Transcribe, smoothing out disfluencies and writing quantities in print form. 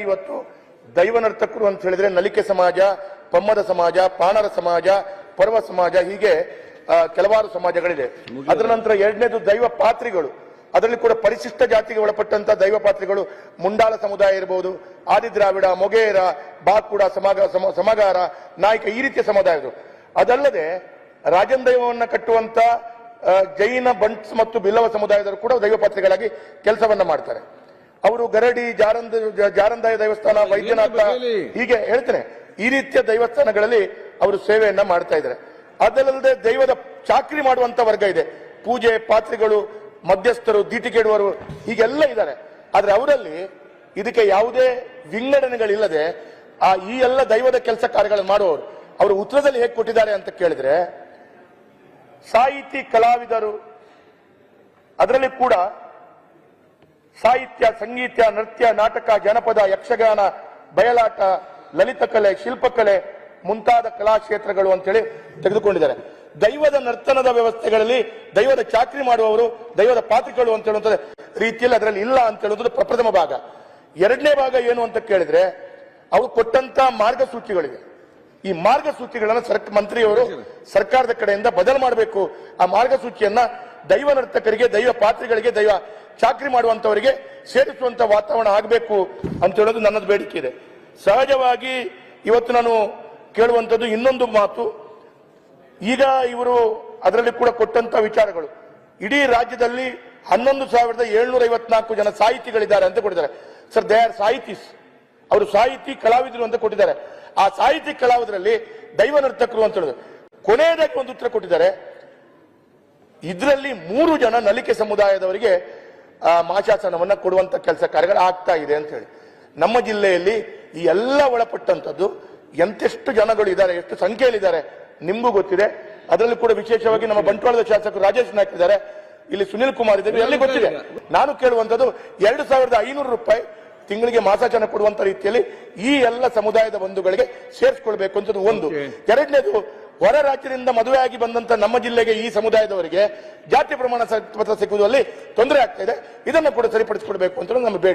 ಇವತ್ತು ದೈವ ನರ್ತಕರು ಅಂತ ಹೇಳಿದ್ರೆ ನಲಿಕೆ ಸಮಾಜ, ಪಮ್ಮದ ಸಮಾಜ, ಪಾಣರ ಸಮಾಜ, ಪರ್ವ ಸಮಾಜ, ಹೀಗೆ ಕೆಲವಾರು ಸಮಾಜಗಳಿದೆ. ಅದರ ನಂತರ ಎರಡನೇದು ದೈವ ಪಾತ್ರಿಗಳು. ಅದರಲ್ಲಿ ಕೂಡ ಪರಿಶಿಷ್ಟ ಜಾತಿಗೆ ಒಳಪಟ್ಟಂತ ದೈವ ಪಾತ್ರಿಗಳು ಮುಂಡಾಳ ಸಮುದಾಯ ಇರಬಹುದು, ಆದಿದ್ರಾವಿಡ, ಮೊಗೇರ, ಬಾಕುಡ, ಸಮಗಾರ, ನಾಯಕ, ಈ ರೀತಿಯ ಸಮುದಾಯಗಳು. ಅದಲ್ಲದೆ ರಾಜನ್ ದೈವವನ್ನ ಕಟ್ಟುವಂತ ಜೈನ, ಬಂಟ್ಸ್ ಮತ್ತು ಬಿಲ್ಲವ ಸಮುದಾಯದವರು ಕೂಡ ದೈವ ಪಾತ್ರಿಗಳಾಗಿ ಕೆಲಸವನ್ನ ಮಾಡ್ತಾರೆ. ಅವರು ಗರಡಿ, ಜಾರಂದಾಯ ದೇವಸ್ಥಾನ, ವೈದ್ಯನಾಥ, ಹೀಗೆ ಹೇಳ್ತೇನೆ, ಈ ರೀತಿಯ ದೈವಸ್ಥಾನಗಳಲ್ಲಿ ಅವರು ಸೇವೆಯನ್ನ ಮಾಡ್ತಾ ಇದ್ದಾರೆ. ಅದಲ್ಲದೆ ದೈವದ ಚಾಕ್ರಿ ಮಾಡುವಂತ ವರ್ಗ ಇದೆ. ಪೂಜೆ, ಪಾತ್ರಿಗಳು, ಮಧ್ಯಸ್ಥರು, ದೀಟಿಕೆಡುವರು, ಹೀಗೆಲ್ಲ ಇದ್ದಾರೆ. ಆದ್ರೆ ಅವರಲ್ಲಿ ಇದಕ್ಕೆ ಯಾವುದೇ ವಿಂಗಡಣೆಗಳಿಲ್ಲದೆ ಈ ಎಲ್ಲ ದೈವದ ಕೆಲಸ ಕಾರ್ಯಗಳನ್ನು ಮಾಡುವವರು ಅವರು ಉತ್ತರದಲ್ಲಿ ಹೇಗೆ ಕೊಟ್ಟಿದ್ದಾರೆ ಅಂತ ಕೇಳಿದ್ರೆ, ಸಾಹಿತಿ ಕಲಾವಿದರು, ಅದರಲ್ಲಿ ಕೂಡ ಸಾಹಿತ್ಯ, ಸಂಗೀತ, ನೃತ್ಯ, ನಾಟಕ, ಜನಪದ, ಯಕ್ಷಗಾನ, ಬಯಲಾಟ, ಲಲಿತಕಲೆ, ಶಿಲ್ಪಕಲೆ ಮುಂತಾದ ಕಲಾ ಕ್ಷೇತ್ರಗಳು ಅಂತೇಳಿ ತೆಗೆದುಕೊಂಡಿದ್ದಾರೆ. ದೈವದ ನರ್ತನದ ವ್ಯವಸ್ಥೆಗಳಲ್ಲಿ ದೈವದ ಚಾಕ್ರಿ ಮಾಡುವವರು ದೈವದ ಪಾತ್ರಿಗಳು ಅಂತ ಹೇಳುವಂತ ರೀತಿಯಲ್ಲಿ ಅದರಲ್ಲಿ ಇಲ್ಲ ಅಂತ ಹೇಳುವುದು ಪ್ರಪ್ರಥಮ ಭಾಗ. ಎರಡನೇ ಭಾಗ ಏನು ಅಂತ ಕೇಳಿದ್ರೆ, ಅವರು ಕೊಟ್ಟಂತ ಮಾರ್ಗಸೂಚಿಗಳಿವೆ. ಈ ಮಾರ್ಗಸೂಚಿಗಳನ್ನು ಮಂತ್ರಿಯವರು ಸರ್ಕಾರದ ಕಡೆಯಿಂದ ಬದಲು ಮಾಡಬೇಕು. ಆ ಮಾರ್ಗಸೂಚಿಯನ್ನ ದೈವ ನರ್ತಕರಿಗೆ, ದೈವ ಪಾತ್ರಿಗಳಿಗೆ, ದೈವ ಚಾಕ್ರಿ ಮಾಡುವಂತವರಿಗೆ ಸೇರಿಸುವಂತ ವಾತಾವರಣ ಆಗಬೇಕು ಅಂತ ಹೇಳೋದು ನನ್ನದು ಬೇಡಿಕೆ ಇದೆ. ಸಹಜವಾಗಿ ಇವತ್ತು ನಾನು ಕೇಳುವಂತದ್ದು ಇನ್ನೊಂದು ಮಾತು. ಈಗ ಇವರು ಅದರಲ್ಲಿ ಕೂಡ ಕೊಟ್ಟಂತ ವಿಚಾರಗಳು, ಇಡೀ ರಾಜ್ಯದಲ್ಲಿ 11,754 ಜನ ಸಾಹಿತಿಗಳಿದ್ದಾರೆ ಅಂತ ಕೊಟ್ಟಿದ್ದಾರೆ. ಸರ್, ದೇ ಆರ್ ಸಾಹಿತೀಸ್. ಅವರು ಸಾಹಿತಿ ಕಲಾವಿದರು ಅಂತ ಕೊಟ್ಟಿದ್ದಾರೆ. ಆ ಸಾಹಿತಿ ಕಲಾವಿದರಲ್ಲಿ ದೈವ ನರ್ತಕರು ಅಂತ ಹೇಳಿದ್ರು. ಕೊನೆಯದಾಗಿ ಒಂದು ಉತ್ತರ ಕೊಟ್ಟಿದ್ದಾರೆ. ಇದರಲ್ಲಿ 3 ಜನ ನಲಿಕೆ ಸಮುದಾಯದವರಿಗೆ ಮಾಶಾಸನವನ್ನ ಕೊಡುವಂತ ಕೆಲಸ ಕಾರ್ಯಗಳು ಆಗ್ತಾ ಇದೆ ಅಂತ ಹೇಳಿ. ನಮ್ಮ ಜಿಲ್ಲೆಯಲ್ಲಿ ಈ ಎಲ್ಲ ಒಳಪಟ್ಟಂತದ್ದು ಎಂತೆಷ್ಟು ಜನಗಳು ಇದ್ದಾರೆ, ಎಷ್ಟು ಸಂಖ್ಯೆಯಲ್ಲಿದ್ದಾರೆ ನಿಮಗೂ ಗೊತ್ತಿದೆ. ಅದರಲ್ಲಿ ಕೂಡ ವಿಶೇಷವಾಗಿ ನಮ್ಮ ಬಂಟ್ವಾಳದ ಶಾಸಕರು ರಾಜೇಶ್ ನಾಯ್ಕ ಇದ್ದಾರೆ, ಇಲ್ಲಿ ಸುನಿಲ್ ಕುಮಾರ್ ಇದ್ದಾರೆ, ಎಲ್ಲಿ ಗೊತ್ತಿದೆ. ನಾನು ಕೇಳುವಂತದ್ದು 2,500 ರೂಪಾಯಿ ತಿಂಗಳಿಗೆ ಮಾಸಾಚನ ಕೊಡುವಂತ ರೀತಿಯಲ್ಲಿ ಈ ಎಲ್ಲ ಸಮುದಾಯದ ಬಂಧುಗಳಿಗೆ ಸೇರಿಸಿಕೊಳ್ಬೇಕು ಅಂತ ಒಂದು. ಎರಡನೇದು, ಹೊರ ರಾಜ್ಯದಿಂದ ಮದುವೆ ಆಗಿ ಬಂದಂತ ನಮ್ಮ ಜಿಲ್ಲೆಗೆ ಈ ಸಮುದಾಯದವರಿಗೆ ಜಾತಿ ಪ್ರಮಾಣ ಪತ್ರ ಸಿಕ್ಕುವುದರಲ್ಲಿ ತೊಂದರೆ ಆಗ್ತಾ ಇದೆ. ಇದನ್ನು ಕೂಡ ಸರಿಪಡಿಸಿಕೊಡ್ಬೇಕು ಅಂತ ನಮ್ಮ ಬೇಡಿಕೆ.